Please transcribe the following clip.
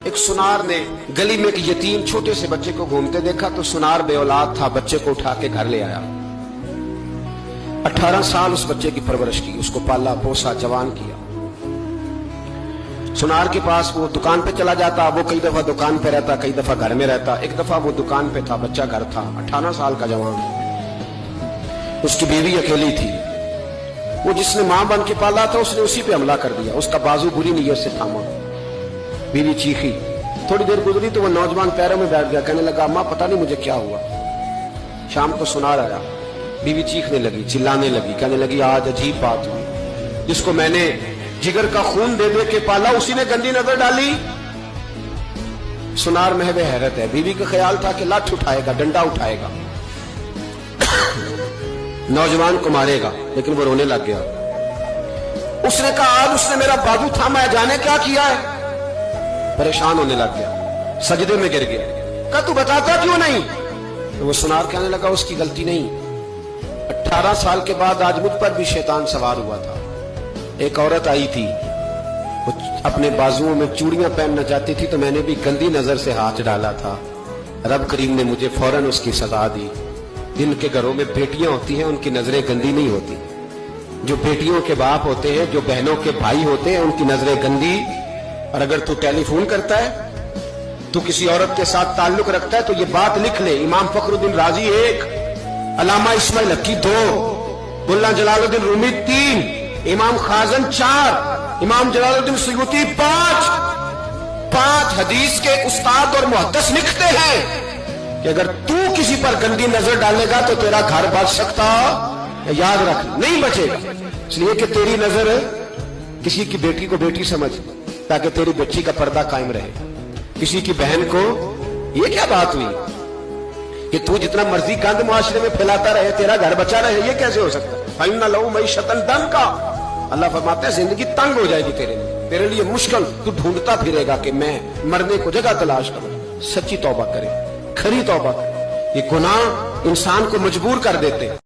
ایک سنار نے گلی میں ایک یتیم چھوٹے سے بچے کو گھومتے دیکھا تو سنار بے اولاد تھا، بچے کو اٹھا کے گھر لے آیا۔ 18 سال اس بچے کی پرورش کی، اس کو پالا پوسا جوان کیا۔ سنار کے پاس وہ دکان پہ چلا جاتا، وہ کئی دفعہ دکان پہ رہتا، کئی دفعہ گھر میں رہتا۔ ایک دفعہ وہ دکان پہ تھا، بچہ گھر تھا، 18 سال کا جوان۔ اس کی بیوی اکیلی تھی، وہ جس نے ماں بن کے پالا تھا اس نے اسی پہ حملہ کر دیا، اس کا بازو بری نیت سے تھاما۔ بیوی چیخی، تھوڑی دیر گزری تو وہ نوجوان پیروں میں بیٹھ گیا، کہنے لگا ماں پتہ نہیں مجھے کیا ہوا۔ شام کو سنار آیا، بیوی چیخنے لگی، چلانے لگی، کہنے لگی آج عجیب بات ہوئی، جس کو میں نے جگر کا خون دے دے کے پالا اسی نے گندی نظر ڈالی۔ سنار محو حیرت ہے، بیوی کا خیال تھا کہ لاٹھ اٹھائے گا، ڈنڈا اٹھائے گا، نوجوان کو مارے گا، لیکن وہ رونے لگ گیا۔ اس نے کہا آج اس نے میرا بازو تھاما ہے، جانے کیا کیا ہے؟ پریشان ہونے لگ گیا، سجدے میں گر گیا، کہا تو بتاتا کیوں نہیں؟ تو وہ سنار کہنے لگا اس کی غلطی نہیں، 18 سال کے بعد آج مجھ پر بھی شیطان سوار ہوا تھا۔ ایک عورت آئی تھی، وہ اپنے بازوؤں میں چوڑیاں پہننا چاہتی تھی تو میں نے بھی گندی نظر سے ہاتھ ڈالا تھا، رب کریم نے مجھے فوراً اس کی سزا دی۔ جن کے گھروں میں بیٹیاں ہوتی ہیں ان کی نظریں گندی نہیں ہوتی، جو بیٹیوں کے باپ ہوتے ہیں، جو بہنوں کے بھائی ہوتے ہیں، ان کی نظریں گندی۔ اور اگر تو ٹیلی فون کرتا ہے، تو کسی عورت کے ساتھ تعلق رکھتا ہے تو یہ بات لکھ لے، امام فخر الدین رازی 1، علامہ اسماعیل حقی 2، ملا جلال الدین رومی 3، امام خازن 4، امام جلال الدین سیوطی 5 حدیث کے استاد اور محدث لکھتے ہیں کہ اگر تو کسی پر گندی نظر ڈالے گا تو تیرا گھر بچ سکتا، یاد رکھ نہیں بچے گا، اس لیے کہ تیری نظر کسی کی بیٹی کو بیٹی سمجھ تاکہ تیری بچی کا پردہ قائم رہے، کسی کی بہن کو۔ یہ کیا بات ہوئی کہ تو جتنا مرضی گند معاشرے میں پھیلاتا رہے تیرا گھر بچا رہے؟ یہ کیسے ہو سکتا ہے؟ فَإِنَّ لَهُ مَعِيشَةً ضَنْكَ، اللہ فرماتا ہے زندگی تنگ ہو جائے گی تیرے لیے مشکل، تو ڈھونڈتا پھرے گا کہ میں مرنے کو جگہ تلاش کروں۔ سچی توبہ کرے، کھری توبہ کرے، یہ گناہ انسان کو مجبور کر دیتے ہیں۔